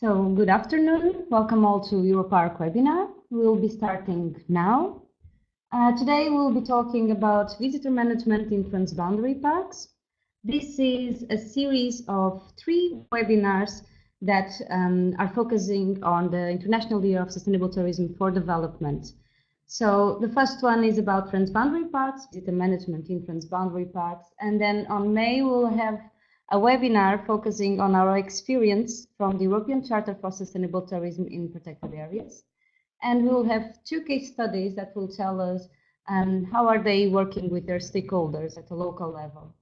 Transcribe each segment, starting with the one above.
So, good afternoon. Welcome all to EUROPARC webinar. We'll be starting now. Today we'll be talking about visitor management in transboundary parks. This is a series of 3 webinars that are focusing on the International Year of Sustainable Tourism for Development. So the first one is about transboundary parks, visitor management in transboundary parks, and then on May we'll have a webinar focusing on our experience from the European Charter for Sustainable Tourism in protected areas. And we'll have 2 case studies that will tell us how are they working with their stakeholders at a local level.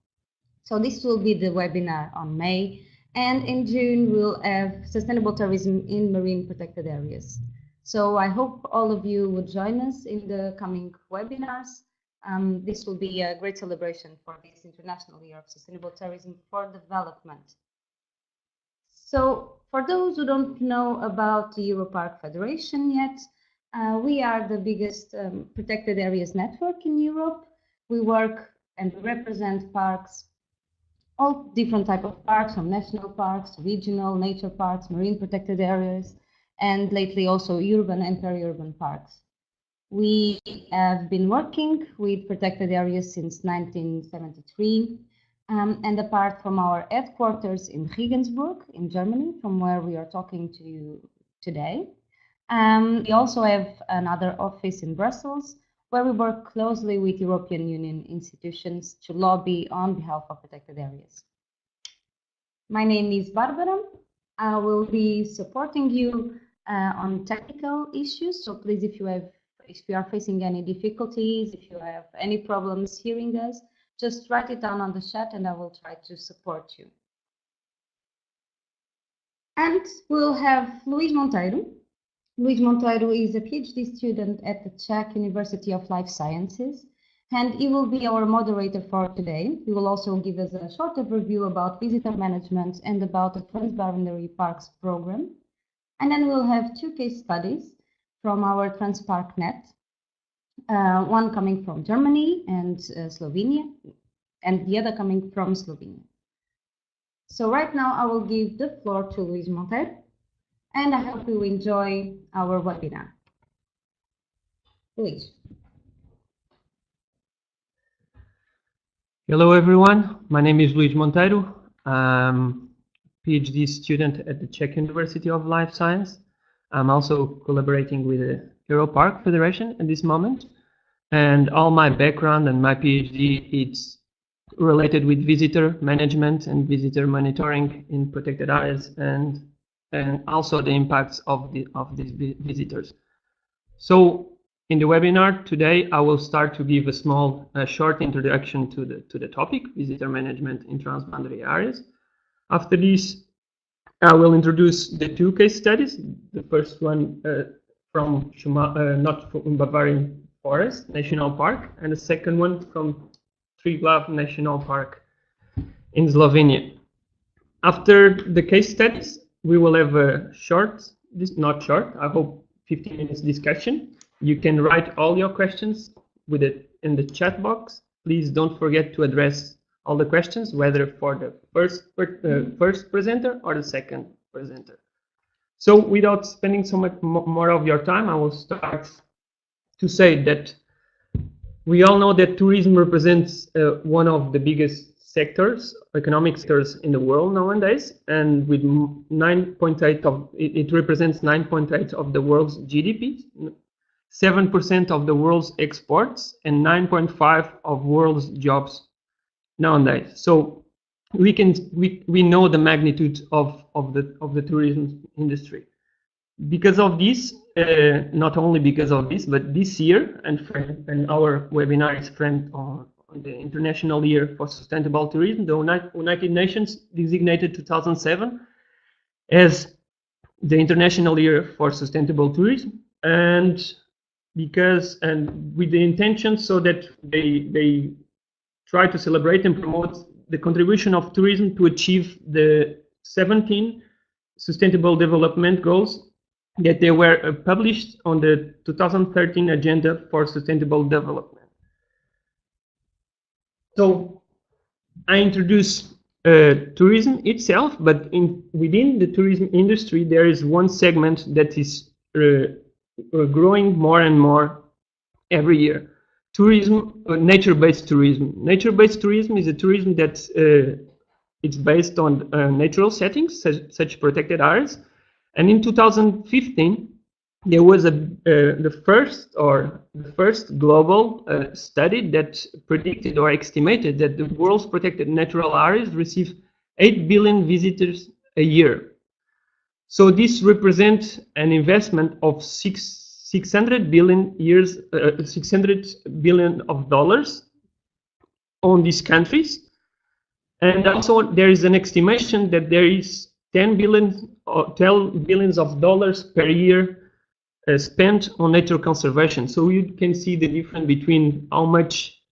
So this will be the webinar on May, and in June we'll have sustainable tourism in marine protected areas. So I hope all of you would join us in the coming webinars. This will be a great celebration for this International Year of Sustainable Tourism for Development. So for those who don't know about the EUROPARC Federation yet, we are the biggest protected areas network in Europe. We work and represent parks, all different types of parks, from national parks, regional, nature parks, marine protected areas, and lately also urban and peri-urban parks. We have been working with protected areas since 1973, and apart from our headquarters in Regensburg in Germany, from where we are talking to you today, we also have another office in Brussels, where we work closely with European Union institutions to lobby on behalf of protected areas. My name is Barbara. I will be supporting you on technical issues, so please, if you are facing any difficulties, if you have any problems hearing us, just write it down on the chat and I will try to support you. And we'll have Luís Monteiro. Luís Monteiro is a PhD student at the Czech University of Life Sciences, and he will be our moderator for today. He will also give us a short overview about visitor management and about the Transboundary Parks program. And then we'll have 2 case studies from our Transpark net, one coming from Germany and Slovenia, and the other coming from Slovenia. So right now I will give the floor to Luís Monteiro, and I hope you enjoy our webinar. Luís. Hello everyone, my name is Luís Monteiro. I'm a PhD student at the Czech University of Life Science. I'm also collaborating with the EUROPARC Federation at this moment, and all my background and my PhD is related with visitor management and visitor monitoring in protected areas, and also the impacts of these visitors. So in the webinar today, I will start to give a short introduction to the topic, visitor management in transboundary areas. After this, I will introduce the 2 case studies. The first one from Bavarian Forest National Park, and the second one from Triglav National Park in Slovenia. After the case studies, we will have a I hope 15 minutes discussion. You can write all your questions with it in the chat box. Please don't forget to address all the questions, whether for the first presenter or the second presenter. So without spending so much more of your time, I will start to say that we all know that tourism represents one of the biggest economic sectors in the world nowadays, and with 9.8 of it represents 9.8 of the world's GDP, 7% of the world's exports, and 9.5 of world's jobs nowadays. So we know the magnitude of the tourism industry. Because of this, not only because of this, but this year, and our webinar is framed on the International Year for Sustainable Tourism, the United Nations designated 2007 as the International Year for Sustainable Tourism, and with the intention so that they try to celebrate and promote the contribution of tourism to achieve the 17 Sustainable Development Goals that they were published on the 2013 Agenda for Sustainable Development. So I introduce tourism itself, but within the tourism industry, there is one segment that is growing more and more every year. Tourism, nature-based tourism. Nature-based tourism is a tourism that it's based on natural settings, such protected areas. And in 2015, there was the first global study that predicted or estimated that the world's protected natural areas receive 8 billion visitors a year. So this represents an investment of 600 billion of dollars on these countries. And also there is an estimation that there is 10 billion of dollars per year spent on nature conservation. So you can see the difference between how much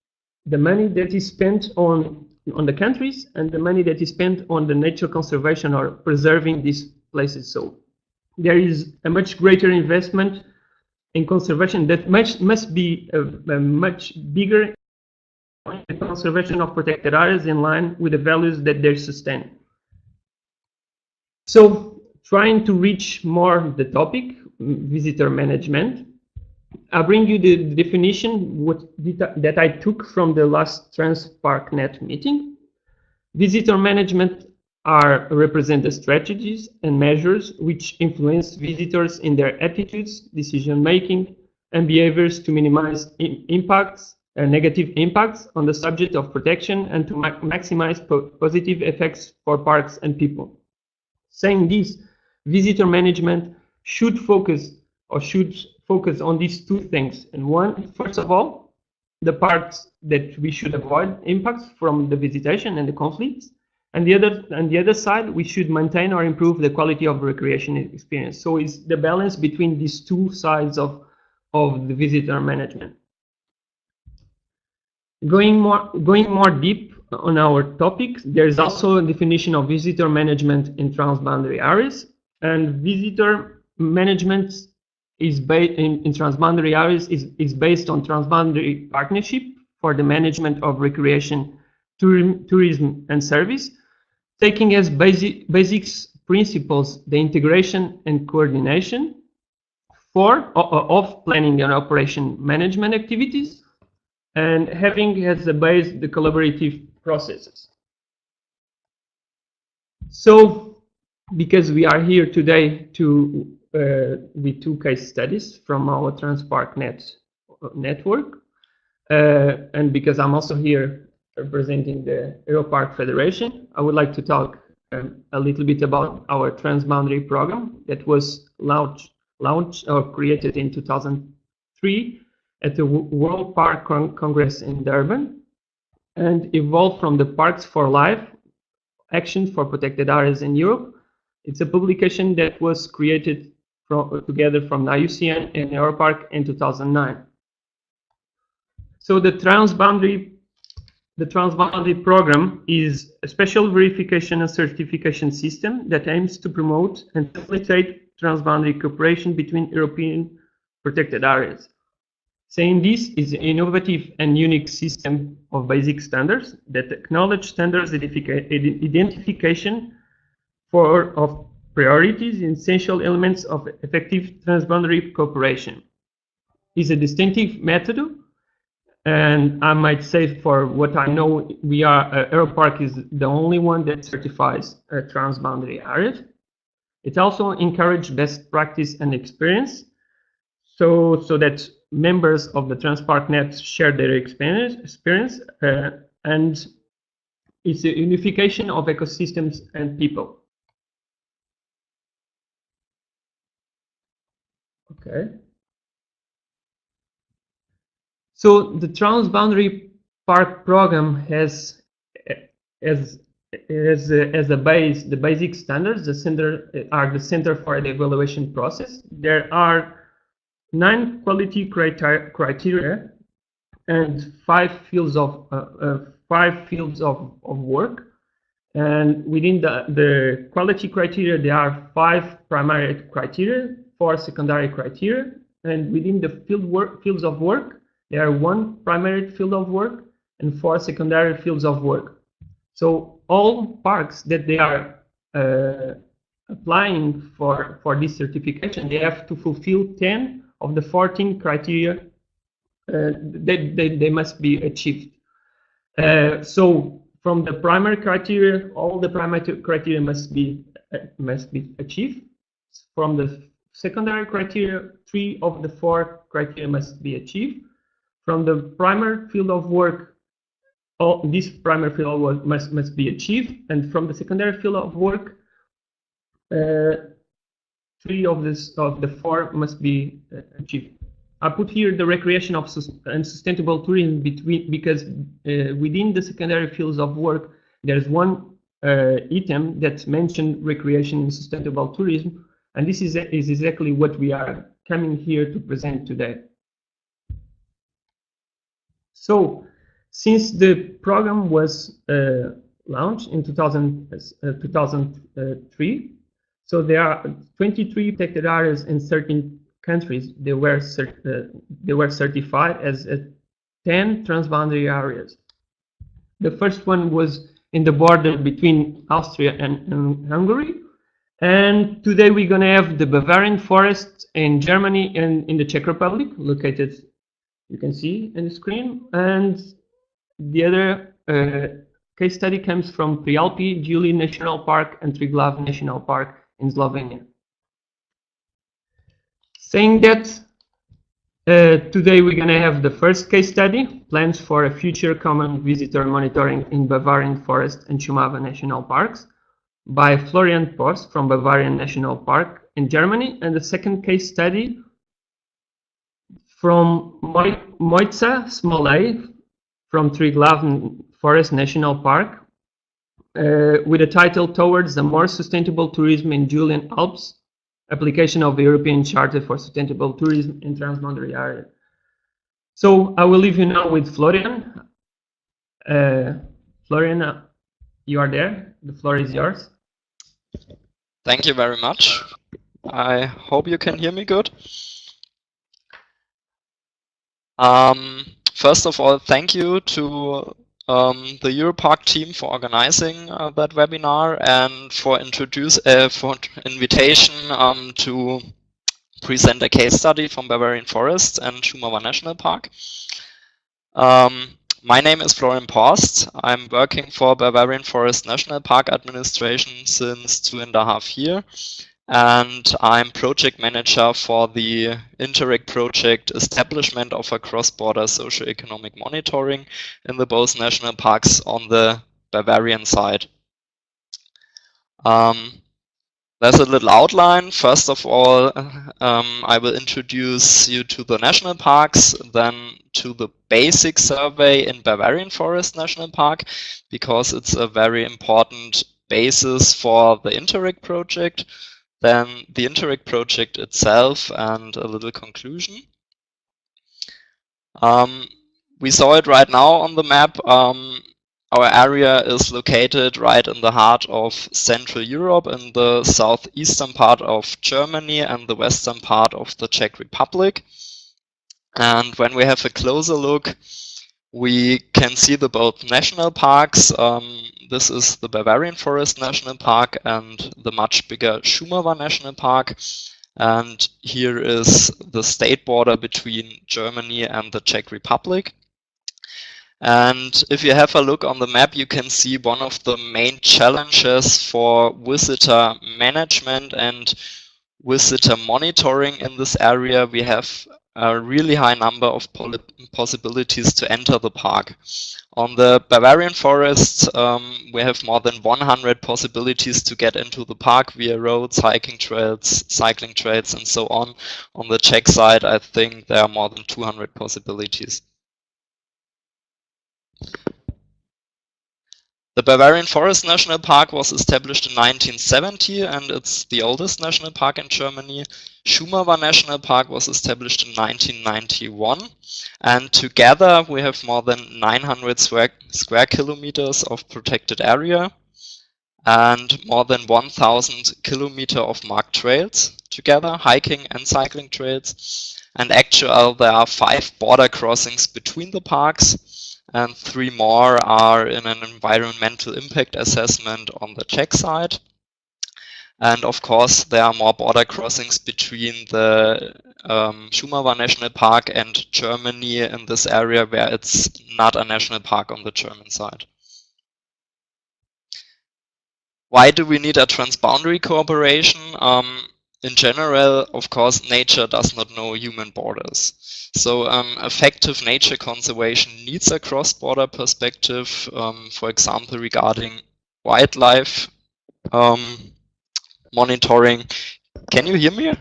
the money that is spent on the countries and the money that is spent on the nature conservation or preserving these places. So there is a much greater investment in conservation that must be a much bigger conservation of protected areas in line with the values that they sustain. So trying to reach more the topic, visitor management, I bring you the definition that I took from the last TransParkNet meeting. Visitor management represent the strategies and measures which influence visitors in their attitudes, decision making, and behaviors to minimize negative impacts on the subject of protection and to maximize positive effects for parks and people. Saying this, visitor management should focus on these two things. And first of all, the parts that we should avoid impacts from the visitation and the conflicts. And the other side, we should maintain or improve the quality of recreation experience. So it's the balance between these two sides of the visitor management. Going more deep on our topic, there is also a definition of visitor management in transboundary areas. And visitor management is based in transboundary areas is based on transboundary partnership for the management of recreation, tourism and service, taking as basic principles the integration and coordination of planning and operation management activities, and having as a base the collaborative processes. So, because we are here today with two case studies from our TransParkNet network, and because I'm also here representing the EUROPARC Federation, I would like to talk a little bit about our Transboundary program that was launched or created in 2003 at the World Park Congress in Durban, and evolved from the Parks for Life Action for Protected Areas in Europe. It's a publication that was created together from IUCN and EUROPARC in 2009. So the Transboundary program is a special verification and certification system that aims to promote and facilitate transboundary cooperation between European protected areas. Saying this is an innovative and unique system of basic standards that acknowledge standards identification of priorities and essential elements of effective transboundary cooperation. It's a distinctive method, and I might say, for what I know, EUROPARC is the only one that certifies transboundary areas. It also encourages best practice and experience, so that members of the TransParkNet share their experience, and it's a unification of ecosystems and people. Okay. So the Transboundary Park program has as a base the basic standards. The center for the evaluation process. There are 9 quality criteria and 5 fields of work. And within the quality criteria, there are 5 primary criteria, 4 secondary criteria, and within the fields of work, there are 1 primary field of work and 4 secondary fields of work. So all parks that they are applying for this certification, they have to fulfill 10 of the 14 criteria they must be achieved. So from the primary criteria, all the primary criteria must be achieved. From the secondary criteria, 3 of the 4 criteria must be achieved. From the primary field of work, this primary field of work must be achieved, and from the secondary field of work, 3 of the 4 must be achieved. I put here the recreation and sustainable tourism because within the secondary fields of work, there's one item that mentioned recreation and sustainable tourism, and this is exactly what we are coming here to present today. So, since the program was launched in 2003, so there are 23 protected areas in 13 countries. They were certified as 10 transboundary areas. The first one was in the border between Austria and Hungary. And today we're going to have the Bavarian forest in Germany and in the Czech Republic, located, you can see in the screen. And the other case study comes from Prialpi, Giuli National Park and Triglav National Park in Slovenia. Saying that, today we're going to have the first case study, plans for a future common visitor monitoring in Bavarian Forest and Šumava National Parks, by Florian Post from Bavarian National Park in Germany, and the second case study from Mojca Smolej from Triglav Forest National Park, with a title Towards a More Sustainable Tourism in Julian Alps, application of the European Charter for Sustainable Tourism in Transboundary Area. So I will leave you now with Florian. Florian, you are there. The floor is yours. Thank you very much. I hope you can hear me good. First of all, thank you to the EUROPARC team for organizing that webinar and for invitation to present a case study from Bavarian Forest and Šumava National Park. My name is Florian Post. I'm working for Bavarian Forest National Park Administration since 2.5 years. And I'm project manager for the Interreg project establishment of a cross-border socioeconomic monitoring in the both national parks on the Bavarian side. There's a little outline. First of all, I will introduce you to the national parks, then to the basic survey in Bavarian Forest National Park, because it's a very important basis for the Interreg project. Then the Interreg project itself and a little conclusion. We saw it right now on the map. Our area is located right in the heart of Central Europe, in the southeastern part of Germany and the western part of the Czech Republic. And when we have a closer look, we can see the both national parks. This is the Bavarian Forest National Park and the much bigger Šumava National Park. And here is the state border between Germany and the Czech Republic. And if you have a look on the map, you can see one of the main challenges for visitor management and visitor monitoring in this area. We have a really high number of possibilities to enter the park. On the Bavarian Forest, we have more than 100 possibilities to get into the park via roads, hiking trails, cycling trails, and so on. On the Czech side, I think there are more than 200 possibilities. The Bavarian Forest National Park was established in 1970 and it's the oldest national park in Germany. Šumava National Park was established in 1991 and together we have more than 900 square kilometers of protected area and more than 1,000 kilometers of marked trails together, hiking and cycling trails. And actually there are 5 border crossings between the parks. and 3 more are in an environmental impact assessment on the Czech side. And of course, there are more border crossings between the Šumava National Park and Germany in this area where it's not a national park on the German side. Why do we need a transboundary cooperation? In general, of course, nature does not know human borders. So effective nature conservation needs a cross-border perspective, for example, regarding wildlife monitoring. Can you hear me?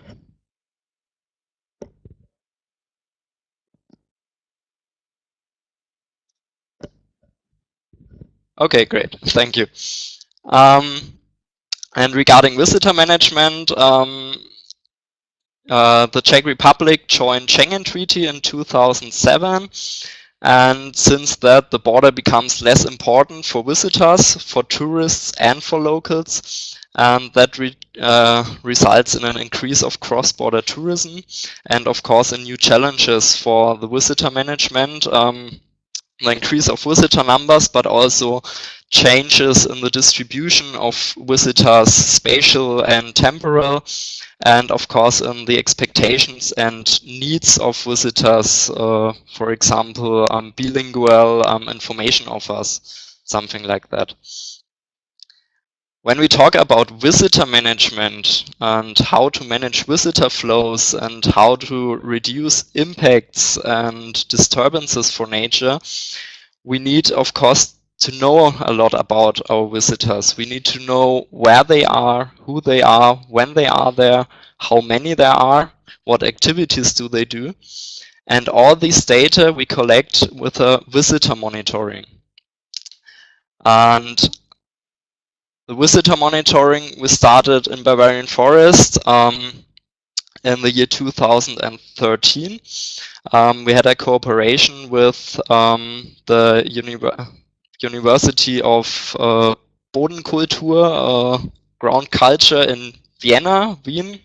Okay, great. Thank you. And regarding visitor management, the Czech Republic joined Schengen Treaty in 2007. And since that, the border becomes less important for visitors, for tourists, and for locals. And that results in an increase of cross-border tourism and, of course, in new challenges for the visitor management. The increase of visitor numbers, but also changes in the distribution of visitors, spatial and temporal, and of course in the expectations and needs of visitors, for example, bilingual information offers, something like that. When we talk about visitor management and how to manage visitor flows and how to reduce impacts and disturbances for nature, we need, of course, to know a lot about our visitors. We need to know where they are, who they are, when they are there, how many there are, what activities do they do. And all these data we collect with a visitor monitoring. And the visitor monitoring we started in Bavarian Forest in the year 2013. We had a cooperation with the University of Bodenkultur, ground culture in Vienna, Wien,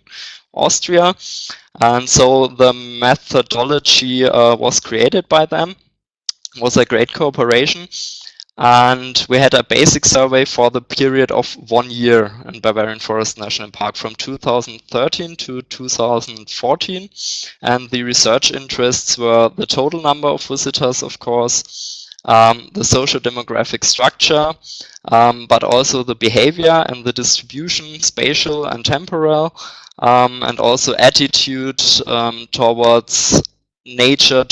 Austria. And so the methodology was created by them. It was a great cooperation. And we had a basic survey for the period of 1 year in Bavarian Forest National Park from 2013 to 2014. And the research interests were the total number of visitors, of course, the socio-demographic structure, but also the behavior and the distribution, spatial and temporal, and also attitude towards nature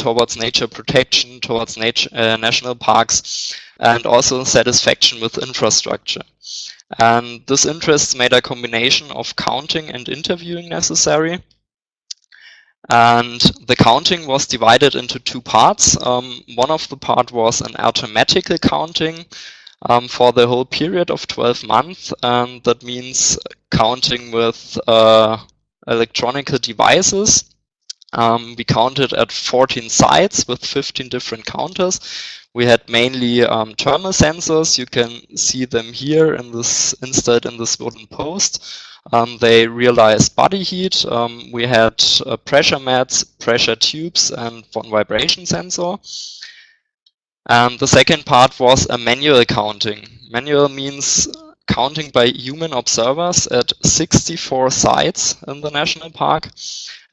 protection, towards national parks, and also satisfaction with infrastructure. And this interest made a combination of counting and interviewing necessary. And the counting was divided into 2 parts. One of the part was an arithmetical counting for the whole period of 12 months. And that means counting with electronic devices. We counted at 14 sites with 15 different counters. We had mainly thermal sensors. You can see them here in this installed in this wooden post. They realize body heat. We had pressure mats, pressure tubes, and 1 vibration sensor. And the second part was a manual counting. Manual means counting by human observers at 64 sites in the national park.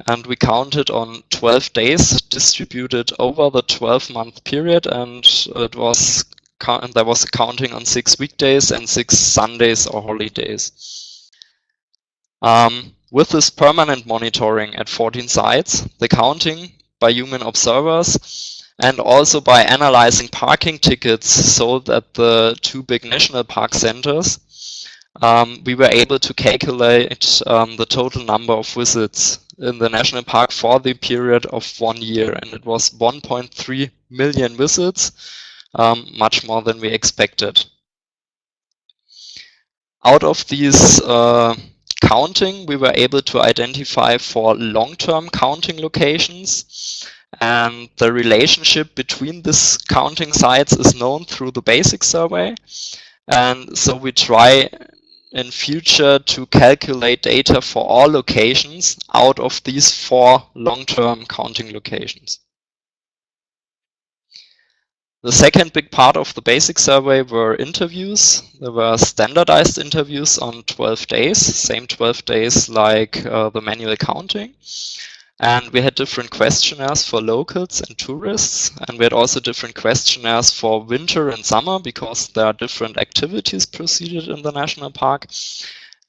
And we counted on 12 days distributed over the 12-month period, and there was counting on 6 weekdays and 6 Sundays or holidays. With this permanent monitoring at 14 sites, the counting by human observers, and also by analyzing parking tickets sold at the 2 big national park centers, we were able to calculate the total number of visits in the national park for the period of 1 year, and it was 1.3 million visits, much more than we expected. Out of these counting, we were able to identify 4 long-term counting locations, and the relationship between these counting sites is known through the basic survey. And so we try in future to calculate data for all locations out of these 4 long-term counting locations. The second big part of the basic survey were interviews. There were standardized interviews on 12 days, same 12 days like the manual counting. And we had different questionnaires for locals and tourists. And we had also different questionnaires for winter and summer because there are different activities proceeded in the national park.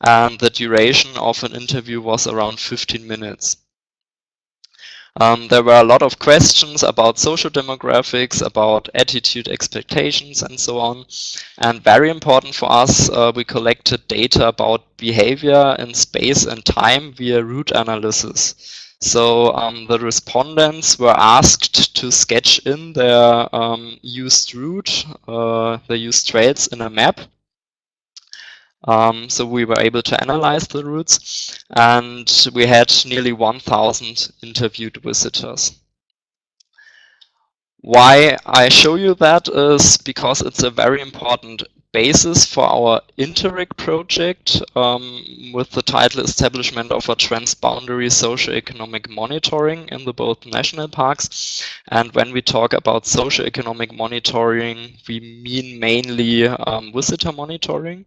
And the duration of an interview was around 15 minutes. There were a lot of questions about social demographics, about attitude, expectations, and so on. And very important for us, we collected data about behavior in space and time via route analysis. So the respondents were asked to sketch in their used route, their used trails in a map. So we were able to analyze the routes, and we had nearly 1,000 interviewed visitors. Why I show you that is because it's a very important basis for our Interreg project with the title Establishment of a Transboundary Socioeconomic Monitoring in the both national parks. And when we talk about socioeconomic monitoring, we mean mainly visitor monitoring.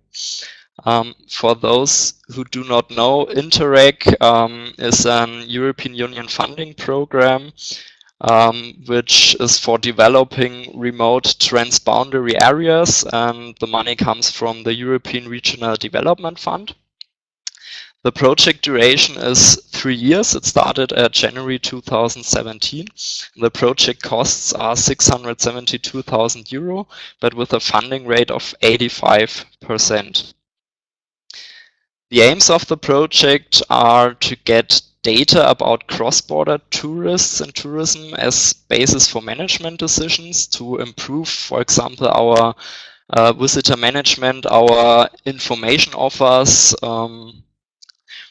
For those who do not know, Interreg is an European Union funding program which is for developing remote transboundary areas, and the money comes from the European Regional Development Fund. The project duration is 3 years. It started at January 2017. The project costs are 672,000 euro, but with a funding rate of 85%. The aims of the project are to get data about cross-border tourists and tourism as basis for management decisions to improve, for example, our visitor management, our information offers.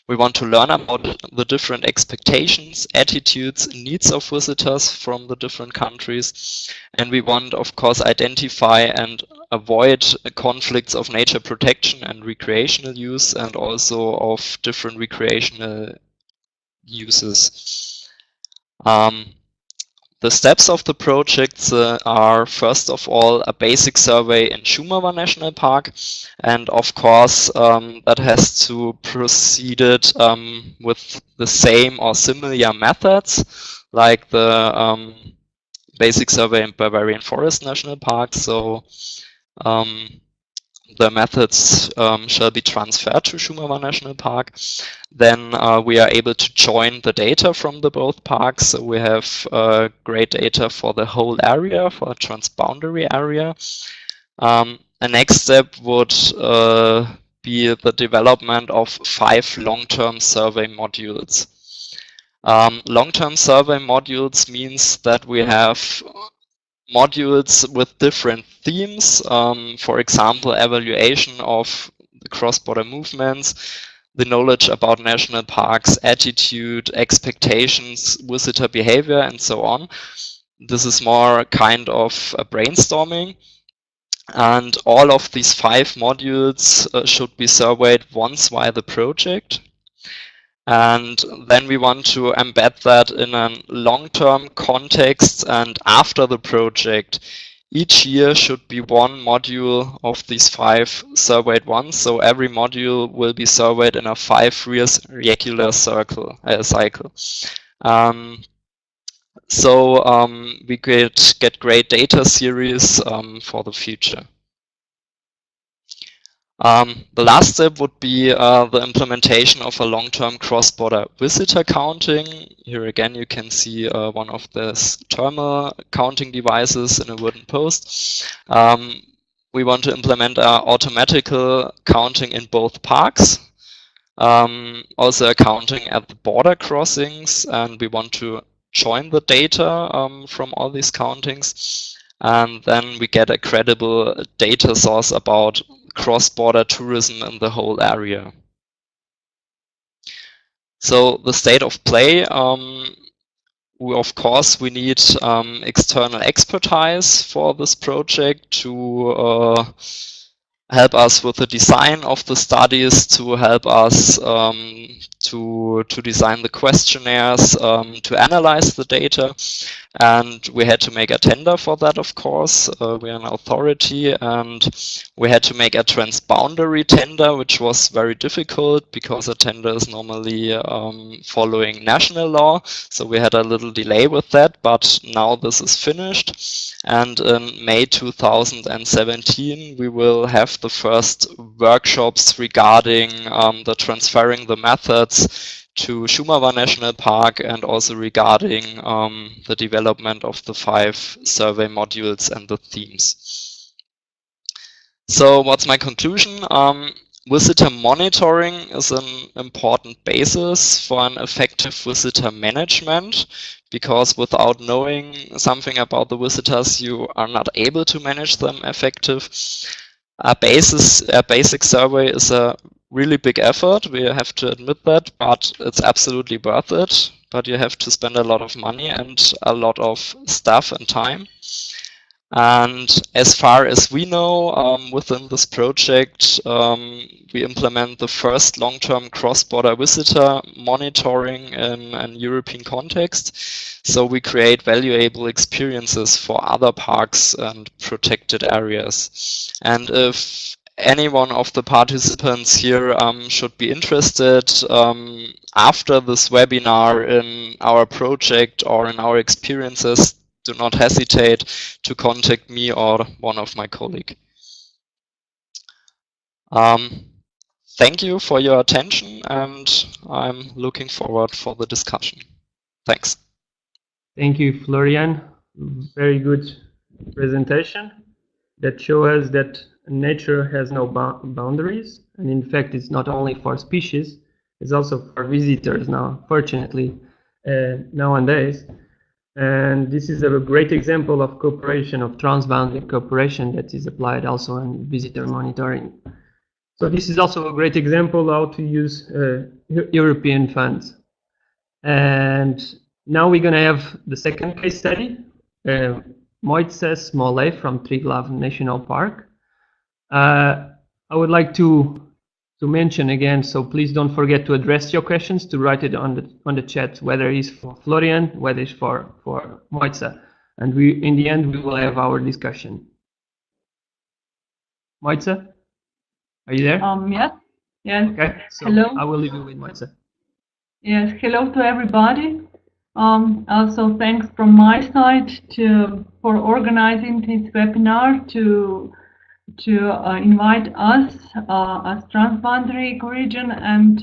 We want to learn about the different expectations, attitudes, and needs of visitors from the different countries. And we want, of course, identify and avoid conflicts of nature protection and recreational use, and also of different recreational uses. The steps of the project are, first of all, a basic survey in Šumava National Park, and of course that has to proceed with the same or similar methods like the basic survey in Bavarian Forest National Park. So the methods shall be transferred to Šumava National Park. Then we are able to join the data from the both parks. So we have great data for the whole area, for a transboundary area. A next step would be the development of 5 long-term survey modules. Long-term survey modules means that we have modules with different themes, for example, evaluation of the cross-border movements, the knowledge about national parks, attitude, expectations, visitor behavior, and so on. This is more kind of a brainstorming. And all of these 5 modules should be surveyed once via the project. And then we want to embed that in a long-term context, and after the project, each year should be 1 module of these 5 surveyed once. So every module will be surveyed in a 5 years regular cycle. So we could get great data series for the future. The last step would be the implementation of a long-term cross-border visitor counting. Here again you can see one of the thermal counting devices in a wooden post. We want to implement automatical counting in both parks, also accounting at the border crossings, and we want to join the data from all these countings, and then we get a credible data source about cross-border tourism in the whole area. So the state of play, of course we need external expertise for this project to help us with the design of the studies, to help us to design the questionnaires, to analyze the data. And we had to make a tender for that, of course. We are an authority, and we had to make a transboundary tender, which was very difficult because a tender is normally following national law. So we had a little delay with that, but now this is finished. And in May 2017, we will have the first workshops regarding the transferring the methods to Shumava National Park, and also regarding the development of the 5 survey modules and the themes. So what's my conclusion? Visitor monitoring is an important basis for an effective visitor management, because without knowing something about the visitors, you are not able to manage them effective. A basic survey is a really big effort, we have to admit that, but it's absolutely worth it. But you have to spend a lot of money and a lot of staff and time. And as far as we know, within this project, we implement the first long-term cross-border visitor monitoring in an European context. So we create valuable experiences for other parks and protected areas. And if any one of the participants here should be interested after this webinar in our project or in our experiences, do not hesitate to contact me or one of my colleagues. Thank you for your attention, and I'm looking forward for the discussion. Thanks. Thank you, Florian. Very good presentation that shows us that nature has no boundaries, and in fact it's not only for species, it's also for visitors now, fortunately, nowadays. And this is a great example of cooperation, of transboundary cooperation, that is applied also in visitor monitoring. So this is also a great example how to use European funds. And now we're going to have the second case study, Mojca Smolej from Triglav National Park. I would like to mention again, so please don't forget to address your questions, to write it on the chat, whether it's for Florian, whether it's for Mojca, and in the end we will have our discussion. Mojca, are you there? Yes. Okay. So hello. I will leave you with Mojca. Yes. Hello to everybody. Also thanks from my side for organizing this webinar to invite us as Transboundary region, and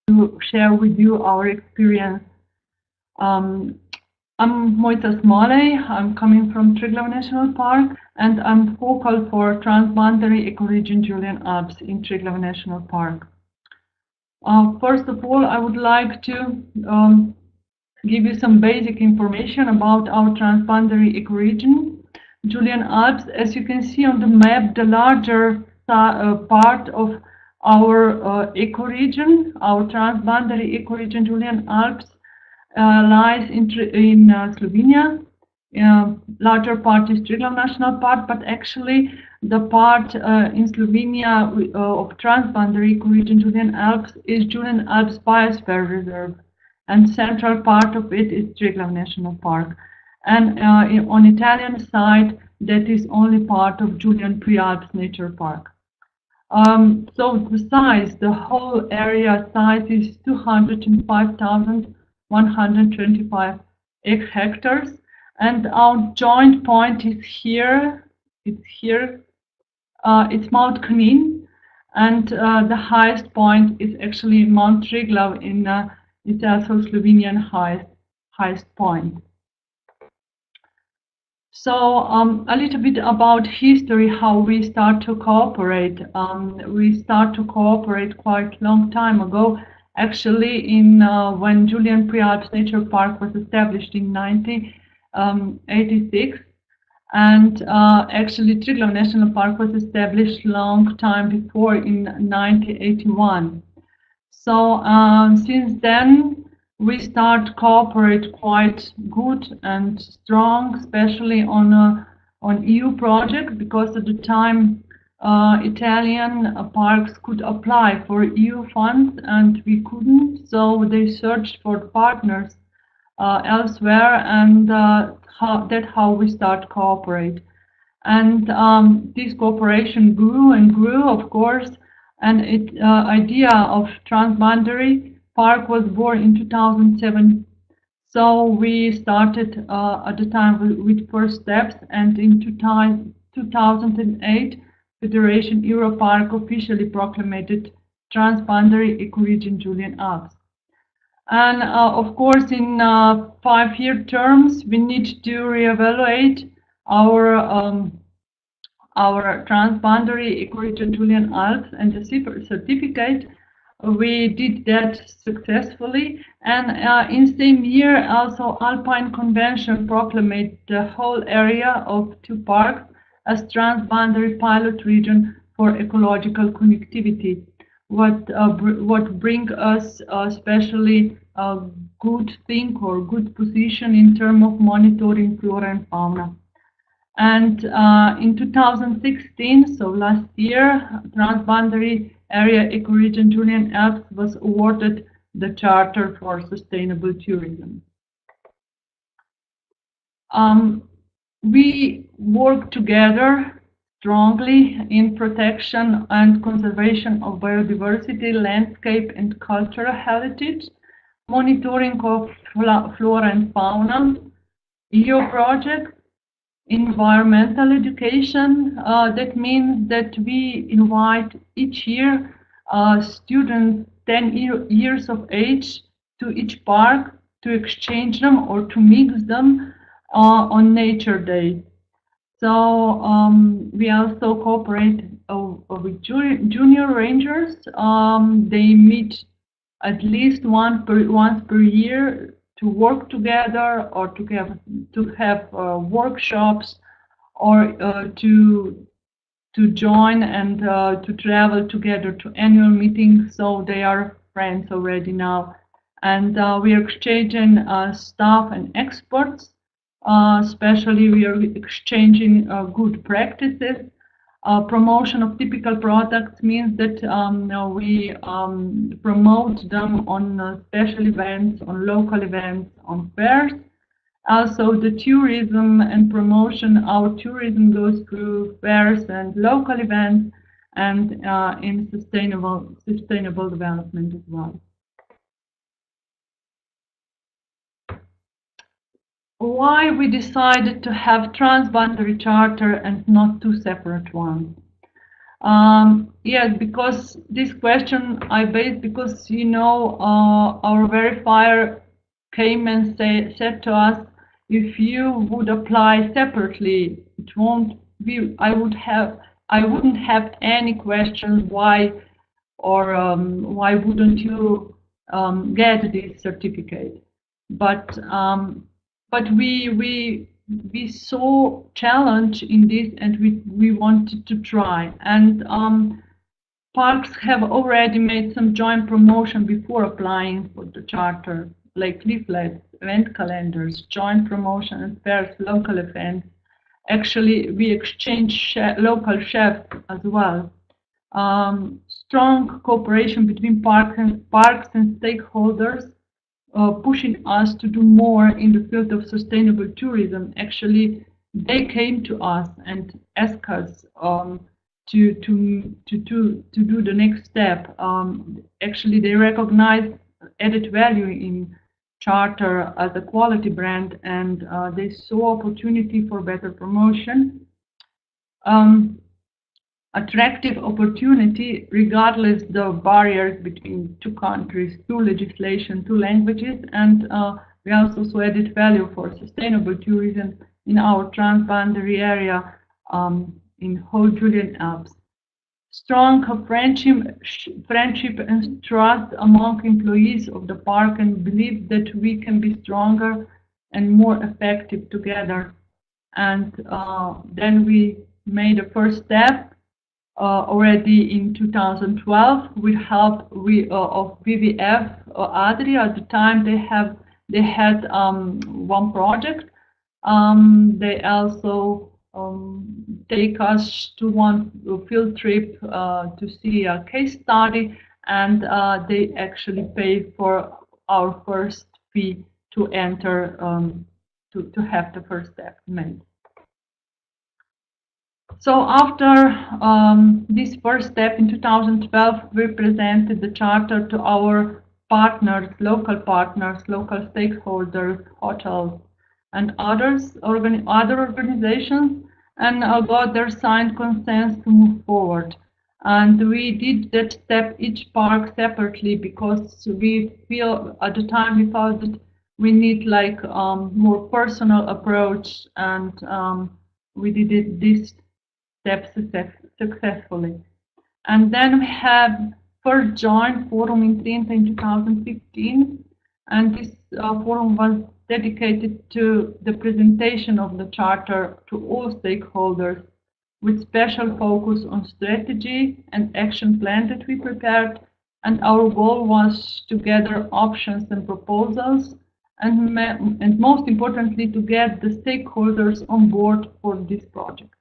to share with you our experience. I'm Mojca Smolej. I'm coming from Triglav National Park, and I'm focal for Transboundary ecoregion Julian Alps in Triglav National Park. First of all, I would like to give you some basic information about our transboundary ecoregion. Julian Alps, as you can see on the map, the larger part of our ecoregion, our transboundary ecoregion Julian Alps, lies in Slovenia. Larger part is Triglav National Park, but actually the part in Slovenia of transboundary ecoregion Julian Alps is Julian Alps Biosphere Reserve, and central part of it is Triglav National Park. And on Italian side, that is only part of Julian Prealps Nature Park. So the size, the whole area size is 205,125 hectares, and our joint point is here. It's here. It's Mount Knin, and the highest point is actually Mount Triglav in. It's also Slovenian highest point. So a little bit about history, how we start to cooperate. We start to cooperate quite a long time ago. Actually, when Julian Prealps Nature Park was established in 1986, and actually Triglav National Park was established long time before in 1981. So since then, we start cooperate quite good and strong, especially on EU project, because at the time Italian parks could apply for EU funds, and we couldn't, so they searched for partners elsewhere, and that's how we start cooperate. And this cooperation grew and grew, of course, and the idea of Transboundary Park was born in 2007. So we started at the time with first steps, and in 2008, Federation EUROPARC officially proclaimed Transboundary Ecoregion Julian Alps. And of course, in 5-year terms, we need to reevaluate our Transboundary Ecoregion Julian Alps and the certificate. We did that successfully, and in same year also Alpine Convention proclaimed the whole area of 2 parks as Transboundary Pilot Region for Ecological Connectivity. What bring us especially a good thing or good position in terms of monitoring flora and fauna. And in 2016, so last year, Transboundary Area Ecoregion Julian Alps was awarded the Charter for Sustainable Tourism. We work together strongly in protection and conservation of biodiversity, landscape and cultural heritage, monitoring of flora and fauna, EU projects, environmental education. That means that we invite each year students 10 years of age to each park to exchange them or to mix them on Nature Day. So we also cooperate with junior rangers. They meet at least once per year to work together, or to have workshops, or to join and to travel together to annual meetings. So they are friends already now, and we are exchanging staff and experts. Especially, we are exchanging good practices. Promotion of typical products means that we promote them on special events, on local events, on fairs. Also, the tourism and promotion, our tourism goes through fairs and local events, and in sustainable development as well. Why we decided to have Transboundary Charter and not 2 separate ones? Yes, because this question I based because our verifier came and said to us, if you would apply separately, it won't be. I wouldn't have any questions why, or why wouldn't you get this certificate? But we saw challenge in this, and we wanted to try. And parks have already made some joint promotion before applying for the charter, like leaflets, event calendars, joint promotion and fairs, local events. Actually, we exchange local chefs as well. Strong cooperation between parks and stakeholders, pushing us to do more in the field of sustainable tourism. Actually, they came to us and asked us to do the next step. Actually, they recognize added value in Charter as a quality brand, and they saw opportunity for better promotion. Attractive opportunity regardless the barriers between 2 countries, 2 legislation, 2 languages, and we also saw added value for sustainable tourism in our transboundary area in whole Julian Alps. Strong friendship and trust among employees of the park, and believe that we can be stronger and more effective together. And then we made a first step. Already in 2012, with help of WWF Adria. At the time, they had 1 project. They also take us to one field trip to see a case study, and they actually pay for our first fee to enter, to have the first step made. So after this first step in 2012, we presented the charter to our partners, local stakeholders, hotels, and other organizations, and got their signed consent to move forward. And we did that step, each park separately, because we feel at the time we thought that we need like more personal approach, and we did this step successfully. And then we have first joint forum in Trinta in 2015, and this forum was dedicated to the presentation of the charter to all stakeholders, with special focus on strategy and action plan that we prepared. And our goal was to gather options and proposals, and most importantly, to get the stakeholders on board for this project.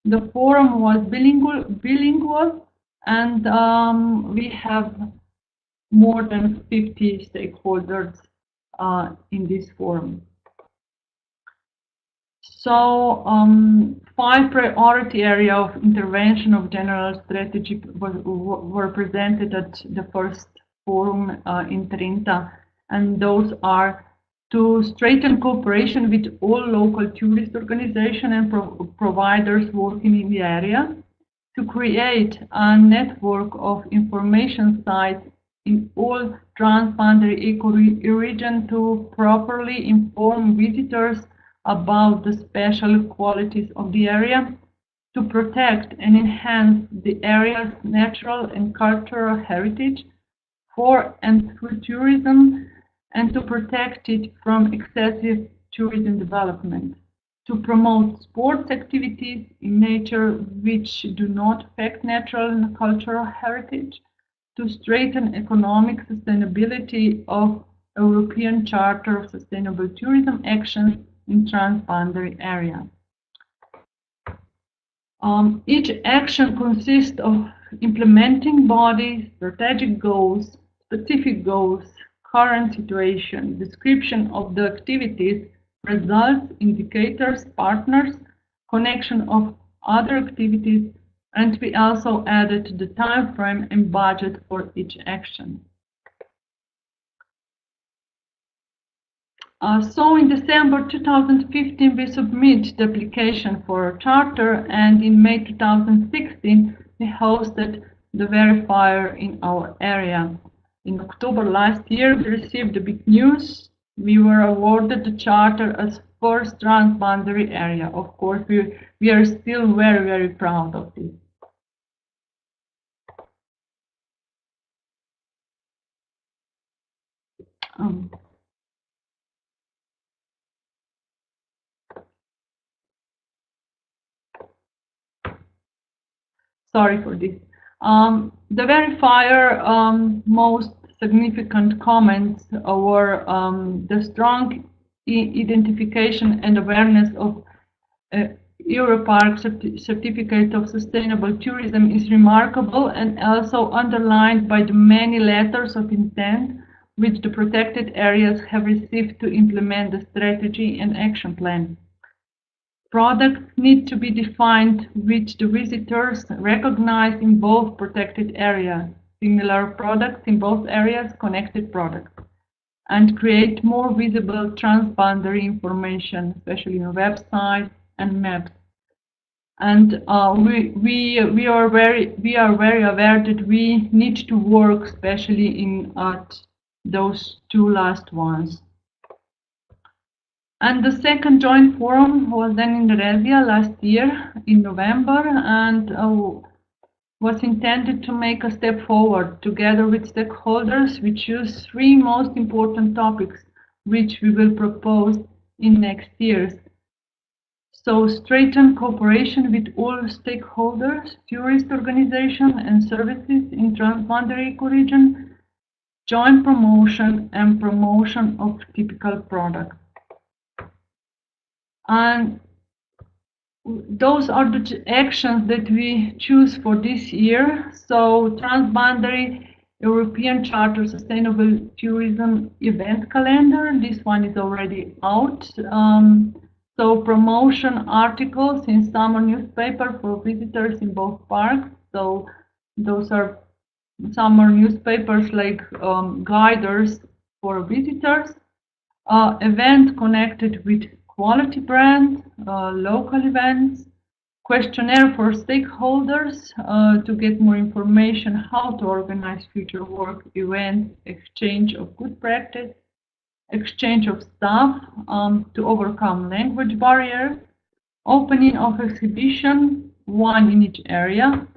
The forum was bilingual, and we have more than 50 stakeholders in this forum. So 5 priority areas of intervention of general strategy were presented at the first forum in Trinta, and those are to strengthen cooperation with all local tourist organizations and providers working in the area, to create a network of information sites in all transboundary ecoregion to properly inform visitors about the special qualities of the area, to protect and enhance the area's natural and cultural heritage for and through tourism, and to protect it from excessive tourism development, to promote sports activities in nature which do not affect natural and cultural heritage, to strengthen economic sustainability of European Charter of Sustainable Tourism Actions in transboundary area. Each action consists of implementing bodies, strategic goals, specific goals, current situation, description of the activities, results, indicators, partners, connection of other activities, and we also added the time frame and budget for each action. So in December 2015, we submit the application for a charter, and in May 2016, we hosted the verifier in our area. In October last year, we received the big news. We were awarded the charter as first transboundary area. Of course, we are still very, very proud of this. Sorry for this. The verifier most significant comments were the strong identification and awareness of EUROPARC certificate of sustainable tourism is remarkable, and also underlined by the many letters of intent which the protected areas have received to implement the strategy and action plan. Products need to be defined which the visitors recognize in both protected areas, similar products in both areas, connected products, and create more visible transboundary information, especially on websites and maps. And we are very aware that we need to work especially in those two last ones. And the second joint forum was then in Indonesia last year in November, and was intended to make a step forward together with stakeholders. We choose 3 most important topics which we will propose in next years. So strengthen cooperation with all stakeholders, tourist organizations and services in transboundary ecoregion, joint promotion and promotion of typical products. And those are the actions that we choose for this year. So Transboundary European Charter Sustainable Tourism Event Calendar. This one is already out. So promotion articles in summer newspaper for visitors in both parks. So those are summer newspapers like guiders for visitors. Event connected with quality brands, local events, questionnaire for stakeholders to get more information how to organize future work events, exchange of good practice, exchange of staff to overcome language barriers, opening of exhibition, one in each area,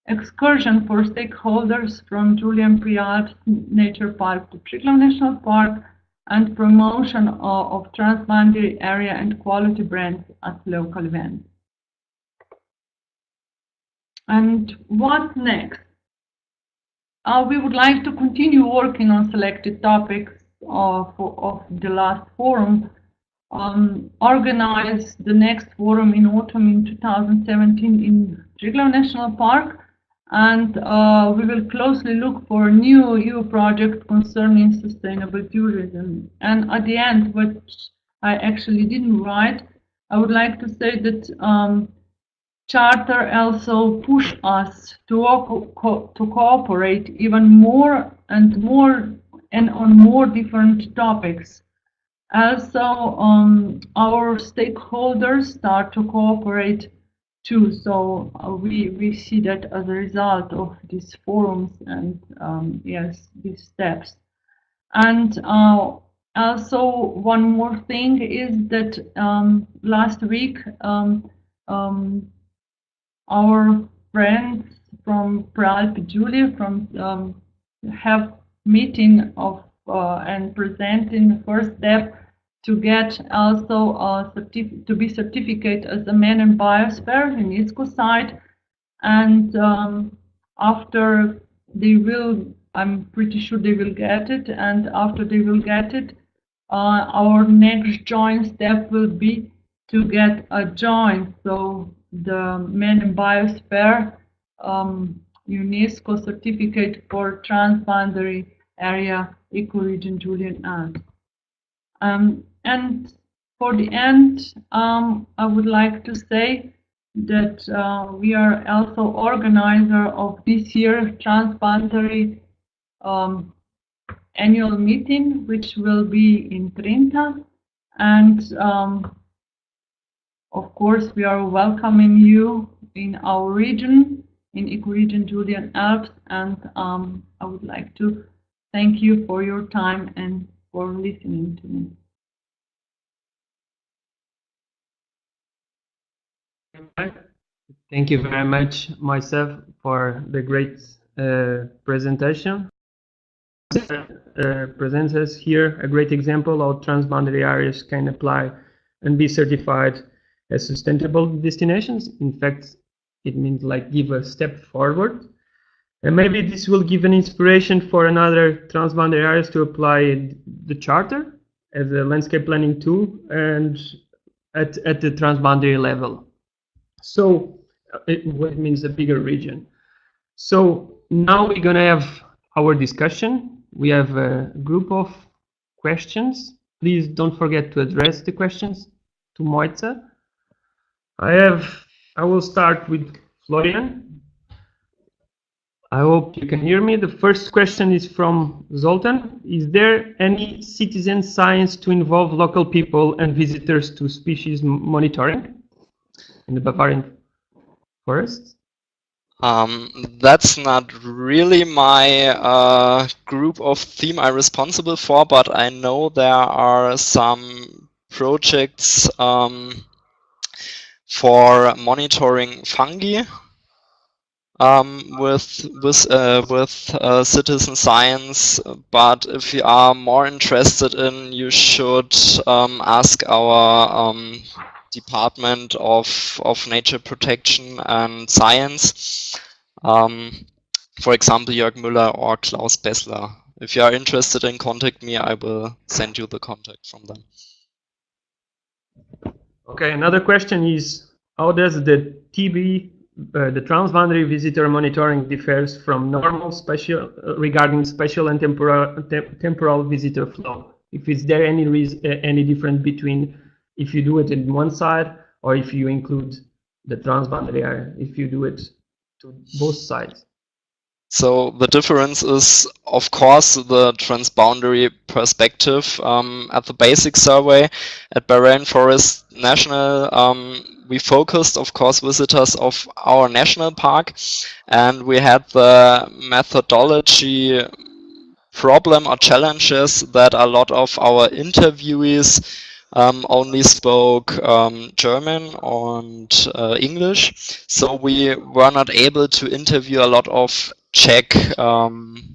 excursion for stakeholders from Julian Prialt Nature Park to Triglav National Park, and promotion of transboundary area and quality brands at local events. And what next? We would like to continue working on selected topics of the last forum, organize the next forum in autumn in 2017 in Triglav National Park, and we will closely look for new EU projects concerning sustainable tourism. And at the end, what I actually didn't write, I would like to say that Charter also push us to cooperate even more and on more different topics. Also, our stakeholders start to cooperate too. So we see that as a result of these forums and yes, these steps. And also one more thing is that last week our friends from Prialt Julia from have meeting of and presenting the first step to get also to be certificate as a man and biosphere in UNESCO site, and after they will, I'm pretty sure they will get it, and after they will get it, our next joint step will be to get a joint, so the man and biosphere UNESCO certificate for transboundary area ecoregion Julian Alps. And for the end, I would like to say that we are also organizer of this year Transboundary annual meeting, which will be in Trinta, and of course we are welcoming you in our region, in ecoregion Julian Alps, and I would like to thank you for your time and for listening to me. Thank you very much, myself, for the great presentation. Presents us here a great example of transboundary areas can apply and be certified as sustainable destinations. In fact, it means like give a step forward. And maybe this will give an inspiration for another transboundary areas to apply the charter as a landscape planning tool and at the transboundary level. So it means a bigger region. So now we're going to have our discussion. We have a group of questions. Please don't forget to address the questions to Moitza. I will start with Florian. I hope you can hear me. The first question is from Zoltan. Is there any citizen science to involve local people and visitors to species monitoring in the Bavarian forests? That's not really my group of theme I'm responsible for, but I know there are some projects for monitoring fungi with citizen science. But if you are more interested in, you should ask our Department of Nature Protection and Science, for example, Jörg Müller or Klaus Bessler. If you are interested in contact me, I will send you the contact from them. Okay, another question is how does the TB, the transboundary visitor monitoring differs from normal special regarding special and temporal visitor flow? If is there any difference between if you do it in one side or if you include the transboundary area, if you do it to both sides? So the difference is, of course, the transboundary perspective. At the basic survey at Bavarian Forest National, we focused, of course, visitors of our national park, and we had the methodology problem or challenges that a lot of our interviewees only spoke German and English, so we were not able to interview a lot of Czech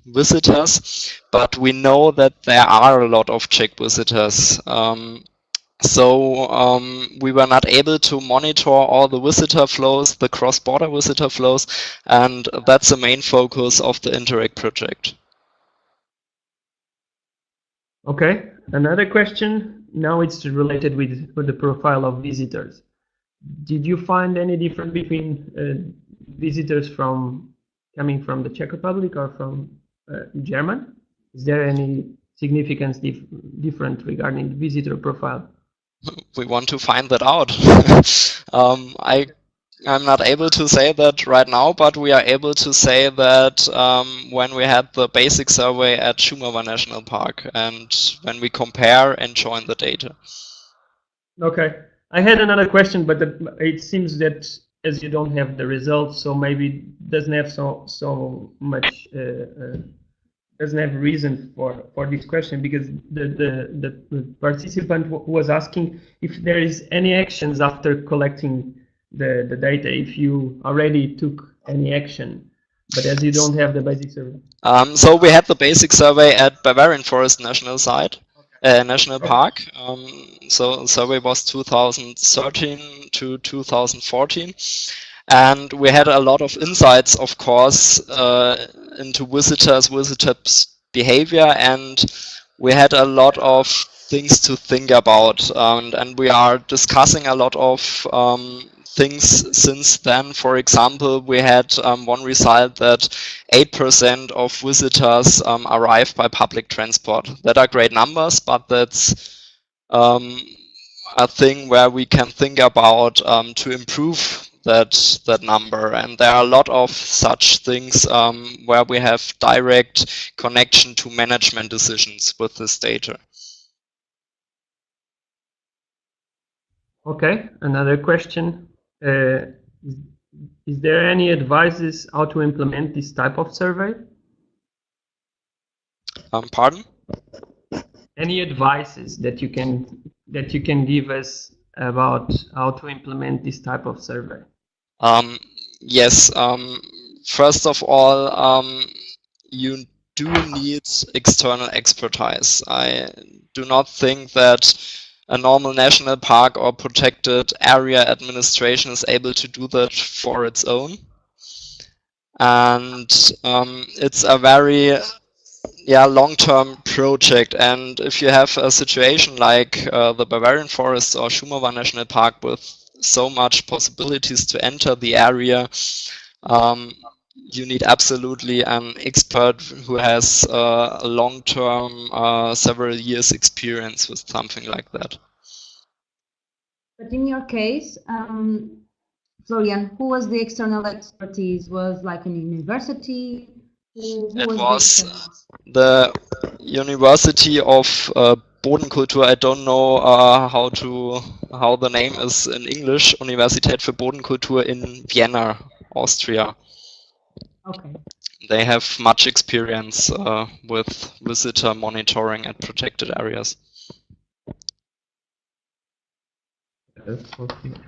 visitors, but we know that there are a lot of Czech visitors. So we were not able to monitor all the visitor flows, the cross-border visitor flows, and that's the main focus of the Interact project. Okay, another question. Now it's related with the profile of visitors. Did you find any difference between visitors coming from the Czech Republic or from German? Is there any significance different regarding the visitor profile? We want to find that out. I'm not able to say that right now, but we are able to say that when we had the basic survey at Šumava National Park and when we compare and join the data. Okay, I had another question, but it seems that as you don't have the results, so maybe it doesn't have so much doesn't have reason for this question, because the participant was asking if there is any actions after collecting the data, if you already took any action, but as you don't have the basic survey. So we had the basic survey at Bavarian Forest National National Park. So the survey was 2013 to 2014. And we had a lot of insights, of course, into visitors' behavior, and we had a lot of things to think about. And we are discussing a lot of things since then. For example, we had one result that 8% of visitors arrive by public transport. That are great numbers, but that's a thing where we can think about to improve that number, and there are a lot of such things where we have direct connection to management decisions with this data. Okay, another question. Is there any advices how to implement this type of survey? Pardon? Any advices that you can give us about how to implement this type of survey? Yes. First of all, you do need external expertise. I do not think that a normal national park or protected area administration is able to do that for its own. And it's a very long-term project, and if you have a situation like the Bavarian Forest or Šumava National Park with so much possibilities to enter the area, you need absolutely an expert who has a long-term, several years experience with something like that. But in your case, Florian, who was the external expertise? Was like an university? It was the University of Bodenkultur. I don't know how the name is in English. Universität für Bodenkultur in Vienna, Austria. Okay. They have much experience with visitor monitoring at protected areas.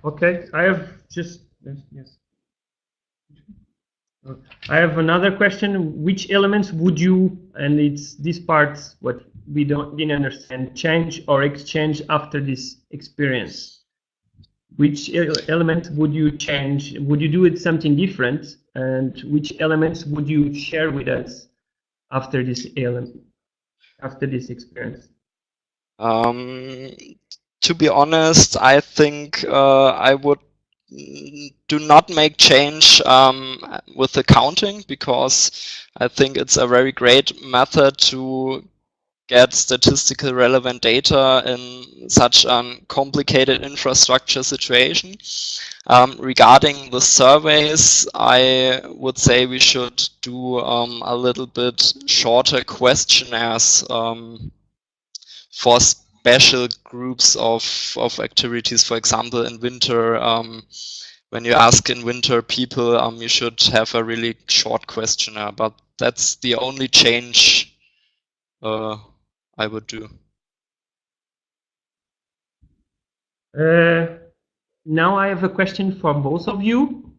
Okay, I have just yes. I have another question. Which elements would you, and it's this part what we didn't understand, change or exchange after this experience? Which element would you change? Would you do it something different? And which elements would you share with us after this experience? To be honest, I think I would do not make change with the counting, because I think it's a very great method to get statistical relevant data in such a complicated infrastructure situation. Regarding the surveys, I would say we should do a little bit shorter questionnaires for special groups of activities. For example, in winter, when you ask in winter people, you should have a really short questionnaire, but that's the only change I would do. Now I have a question for both of you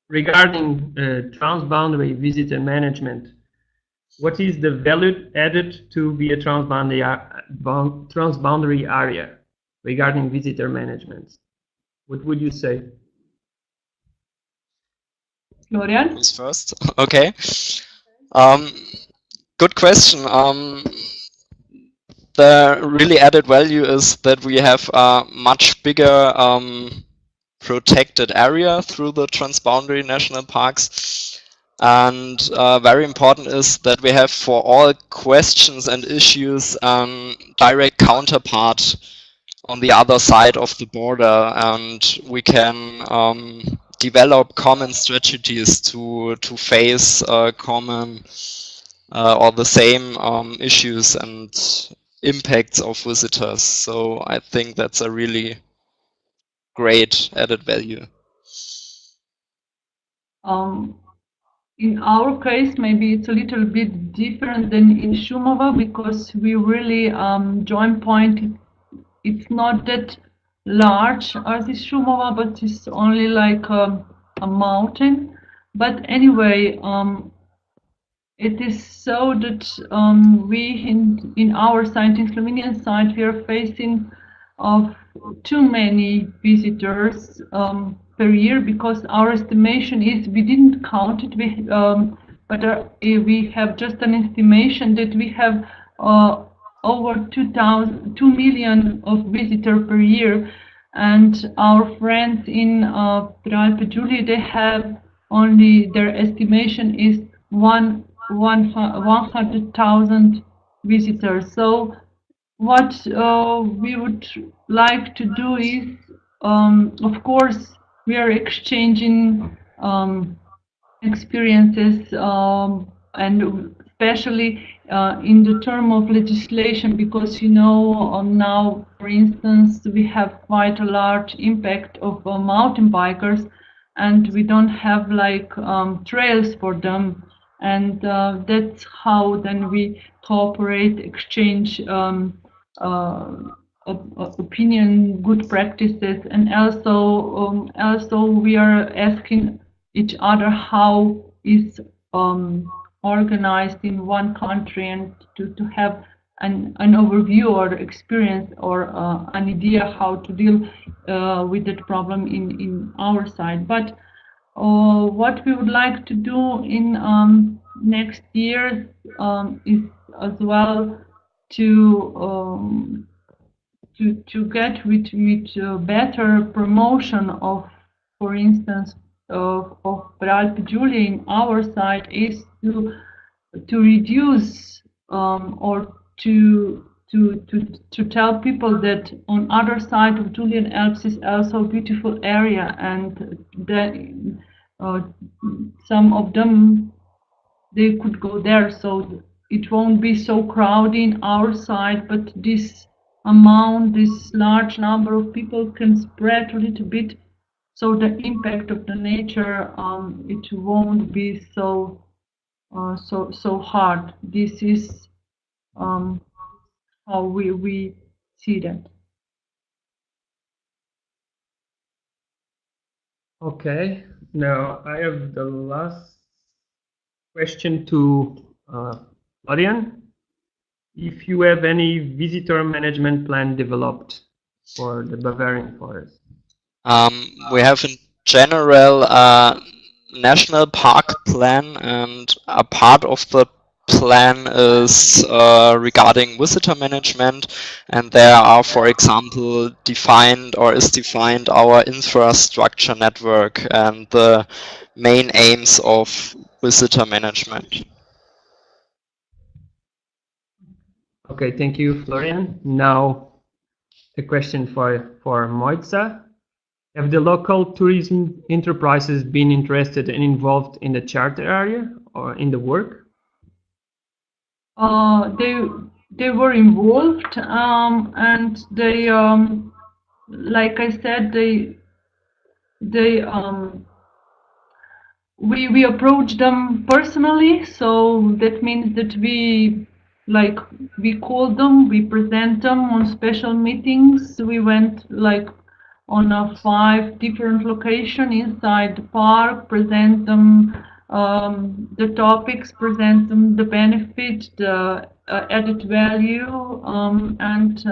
regarding transboundary visitor management. What is the value added to be a transboundary area regarding visitor management? What would you say? Florian? Who's first? Okay. Good question. The really added value is that we have a much bigger protected area through the Transboundary National Parks. And very important is that we have for all questions and issues direct counterpart on the other side of the border, and we can develop common strategies to face common or the same issues and impacts of visitors. So I think that's a really great added value. In our case, maybe it's a little bit different than in Šumava, because we really joint point. It's not that large as is Šumava, but it's only like a mountain. But anyway, it is so that we in our site, in Slovenian site, we are facing of too many visitors per year, because our estimation is, we didn't count it, but we have just an estimation that we have over 2 million of visitors per year, and our friends in Prealpe Giulia, they have only, their estimation is 100,000 visitors. So what we would like to do is, of course, we are exchanging experiences, and especially in the term of legislation, because now, for instance, we have quite a large impact of mountain bikers, and we don't have like trails for them, and that's how then we cooperate, exchange opinion, good practices, and also we are asking each other how is organized in one country, and to have an overview or experience or an idea how to deal with that problem in our side. But what we would like to do in next year is as well to get with better promotion of, for instance, of Prealpe Giulia in our side, is to reduce or to tell people that on other side of Julian Alps is also a beautiful area, and that some of them, they could go there, so it won't be so crowded in our side, but this large number of people can spread a little bit, so the impact of the nature, it won't be so hard. This is how we see that. Okay, now I have the last question to Florian. If you have any visitor management plan developed for the Bavarian forest? We have in general a national park plan, and a part of the plan is regarding visitor management, and there are, for example, defined our infrastructure network and the main aims of visitor management. Okay, thank you, Florian. Now, a question for Mojca. Have the local tourism enterprises been interested and involved in the charter area or in the work? They were involved, and they, like I said, we approached them personally. So that means that we called them, we present them on special meetings. We went on 5 different locations inside the park, present them the topics, present them the benefit, the added value, and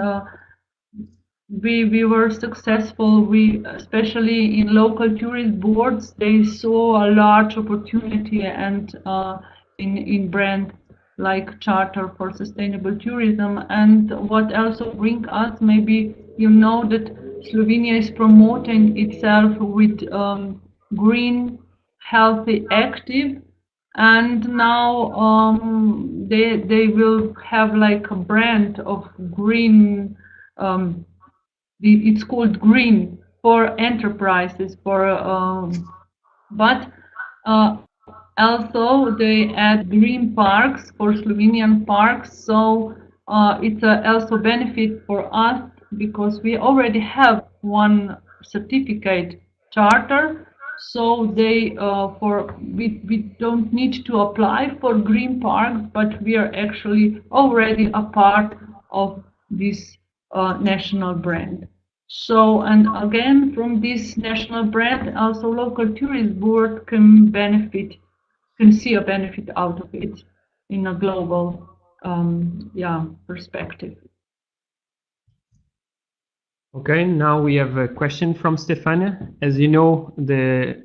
we were successful. We, especially in local tourist boards, they saw a large opportunity and in brand like Charter for Sustainable Tourism. And what also brings us, maybe you know that Slovenia is promoting itself with green, healthy, active, and now they will have like a brand of green. It's called Green for enterprises. But also they add green parks for Slovenian parks. So it's also benefit for us, because we already have one certificate charter. So they we don't need to apply for green parks, but we are actually already a part of this national brand. So, and again, from this national brand, also local tourist board can see a benefit out of it in a global perspective. Okay, now we have a question from Stefania. As you know, the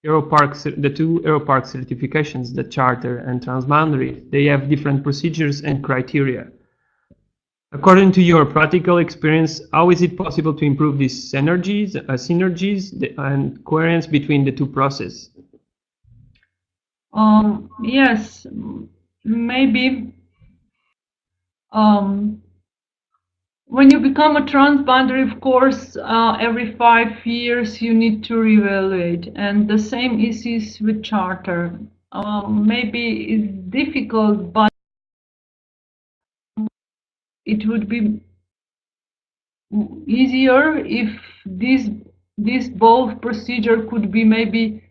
two EUROPARC certifications, the Charter and Transboundary, they have different procedures and criteria. According to your practical experience, how is it possible to improve these synergies and coherence between the two processes? Yes, maybe when you become a transboundary, of course, every 5 years you need to reevaluate, and the same is with Charter. Maybe it's difficult, but it would be easier if this both procedure could be maybe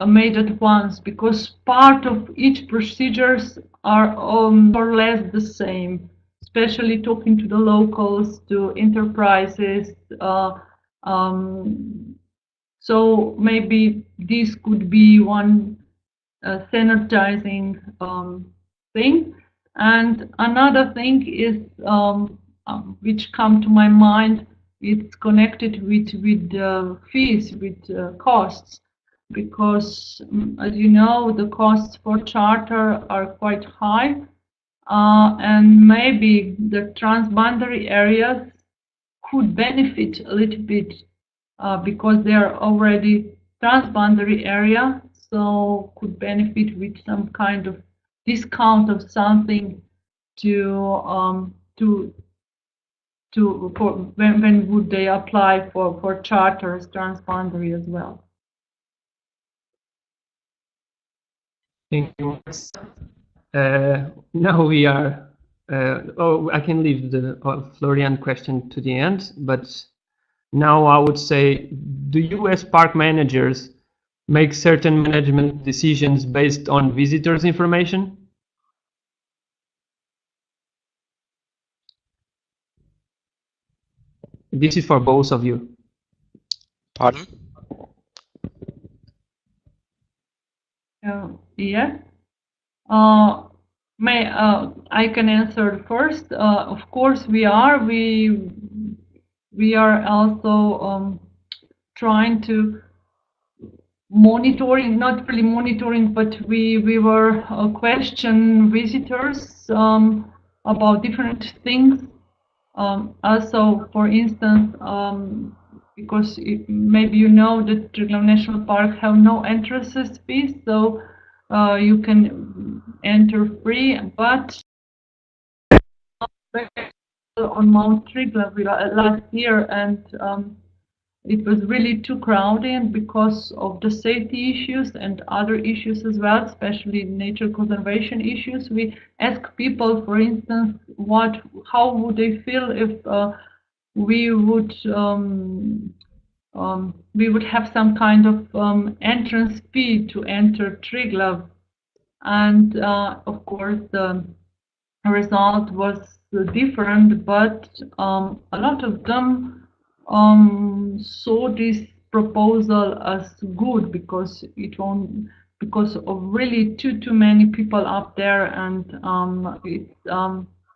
made at once, because part of each procedures are more or less the same, especially talking to the locals, to enterprises. So maybe this could be one sanitizing thing. And another thing is which come to my mind, it's connected with fees, with costs, because as you know, the costs for charter are quite high, and maybe the transboundary areas could benefit a little bit because they are already transboundary area, so could benefit with some kind of discount of something for when would they apply for charters transboundary as well. Thank you. Now we are. I can leave the Florian question to the end, but now I would say, do you as park managers make certain management decisions based on visitors' information? This is for both of you. Pardon? Yes. I can answer first. Of course, we are. We are also trying to monitoring, not really monitoring, but we were question visitors about different things. Also, for instance, because maybe you know that Triglav National Park have no entrance fees, so you can enter free, but on Mount Triglav last year, and it was really too crowded because of the safety issues and other issues as well, especially nature conservation issues. We ask people, for instance, how would they feel if we would have some kind of entrance fee to enter Triglav, and of course the result was different, but a lot of them saw this proposal as good because because of really too many people up there, and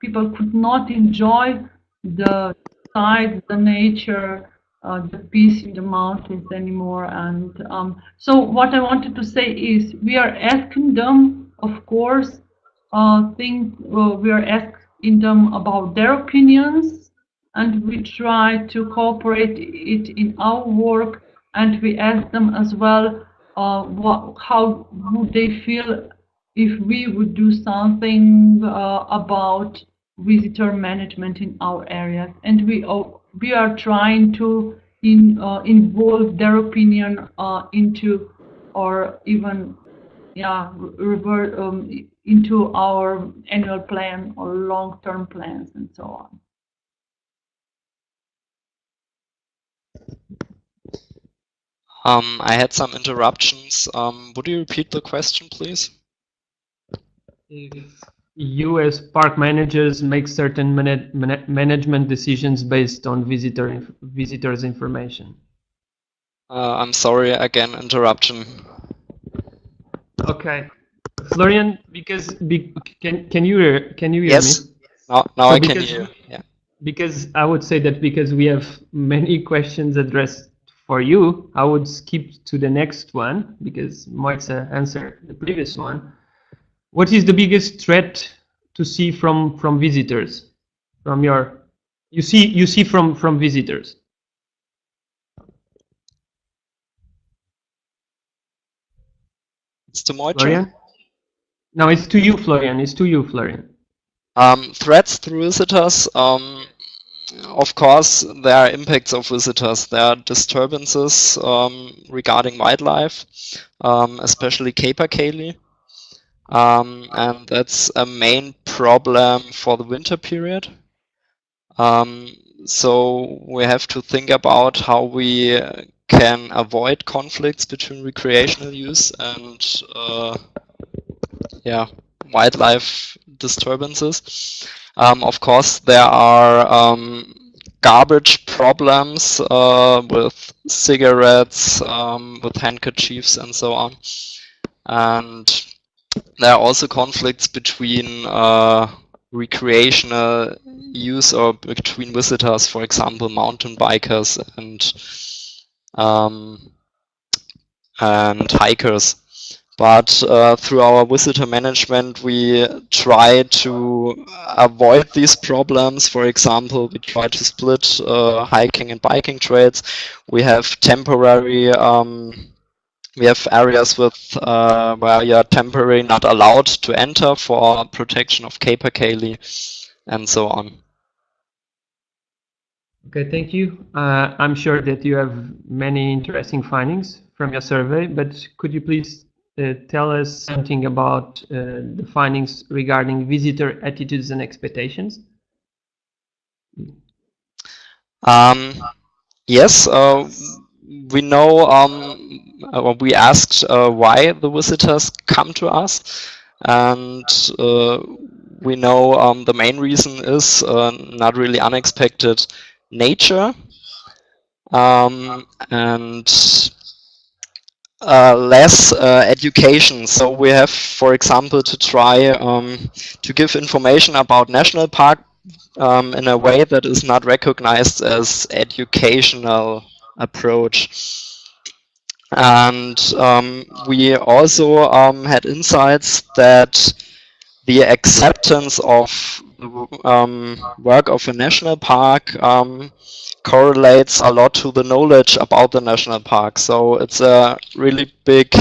people could not enjoy the sights, the nature, the peace in the mountains anymore. And so what I wanted to say is we are asking them, of course, we are asking them about their opinions, and we try to cooperate it in our work, and we ask them as well how would they feel if we would do something about visitor management in our areas, and we are trying to involve their opinion into, or even revert into our annual plan or long-term plans and so on. I had some interruptions. Would you repeat the question, please? If you as park managers make certain management decisions based on visitors' information. I'm sorry, again, interruption. Okay, Florian, because can you hear yes. me? Now so I can hear. Yeah. Because I would say that because we have many questions addressed for you, I would skip to the next one because Moitza answered the previous one. What is the biggest threat to see from visitors? From your you see from visitors? It's to Moitza. Florian? No, it's to you, Florian. It's to you, Florian. Threats through visitors. Of course, there are impacts of visitors. There are disturbances regarding wildlife, especially capercaillie. And that's a main problem for the winter period. So we have to think about how we can avoid conflicts between recreational use and wildlife disturbances. Of course, there are garbage problems with cigarettes, with handkerchiefs and so on. And there are also conflicts between recreational use or between visitors, for example, mountain bikers and hikers. But through our visitor management, we try to avoid these problems. For example, we try to split hiking and biking trails. We have temporary we have areas with where you're temporarily not allowed to enter for protection of capercaillie and so on. Okay, thank you. I'm sure that you have many interesting findings from your survey, but could you please tell us something about the findings regarding visitor attitudes and expectations? Yes, we know, we asked why the visitors come to us, and we know the main reason is not really unexpected nature and less education. So we have, for example, to try to give information about national park in a way that is not recognized as educational approach. And we also had insights that the acceptance of the work of a national park correlates a lot to the knowledge about the national park. So it's a really big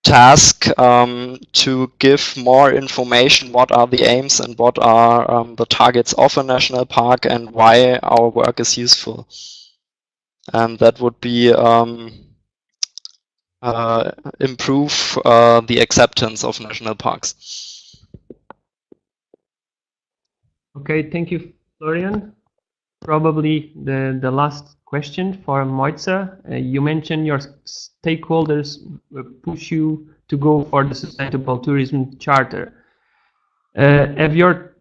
task to give more information, what are the aims and what are the targets of a national park and why our work is useful. And that would be improve the acceptance of national parks. Okay, thank you, Florian. Probably the last question for Moitza. You mentioned your stakeholders push you to go for the Sustainable Tourism Charter. Have your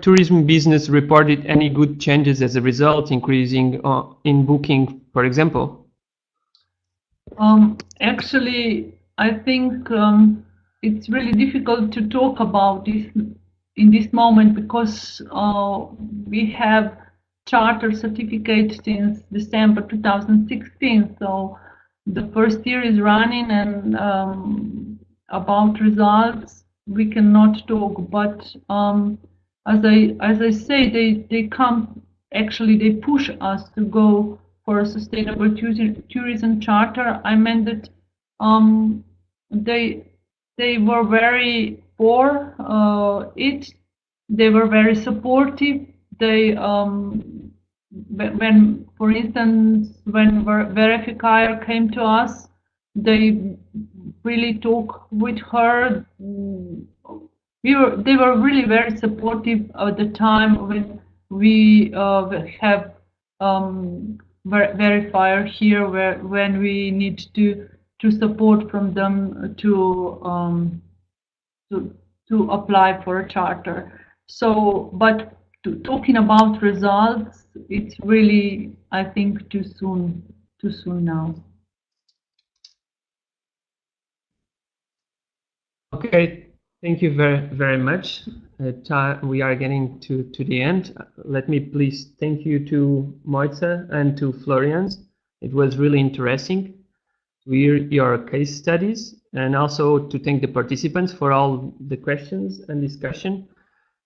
tourism business reported any good changes as a result, increasing in booking, for example? Actually, I think it's really difficult to talk about this in this moment because we have charter certificate since December 2016. So the first year is running, and about results we cannot talk. But as I say, they come, actually they push us to go for a sustainable tourism charter. I meant that they were very for it. They were very supportive. They when, for instance, when verifier came to us, they really talked with her. They were really very supportive at the time when we have verifier here, when we need to support from them to apply for a charter. So, but talking about results, it's really, I think, too soon now. Okay, thank you very much. We are getting to the end. Let me please thank you to Moitza and to Florian. It was really interesting to hear your case studies, and also to thank the participants for all the questions and discussion.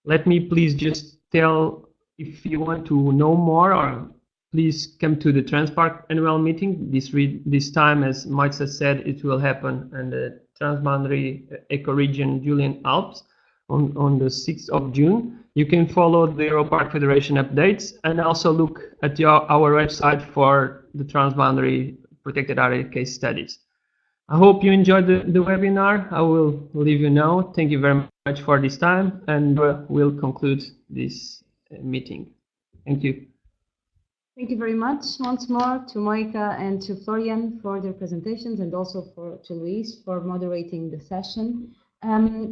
Let me please just tell, if you want to know more, or please come to the Transpark annual meeting. This time, as Moitza said, it will happen in the Transboundary Ecoregion Julian Alps on the 6th of June. You can follow the EUROPARC Federation updates and also look at our website for the Transboundary Protected Area case studies. I hope you enjoyed the webinar. I will leave you now. Thank you very much for this time, and we'll conclude this meeting. Thank you. Thank you very much once more to Moika and to Florian for their presentations, and also to Luis for moderating the session.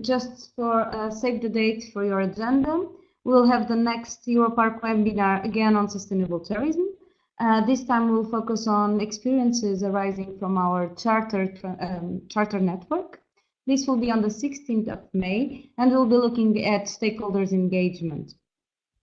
Just for save the date for your agenda, we'll have the next EUROPARC webinar again on sustainable tourism. This time we'll focus on experiences arising from our charter network. This will be on the 16th of May, and we'll be looking at stakeholders engagement.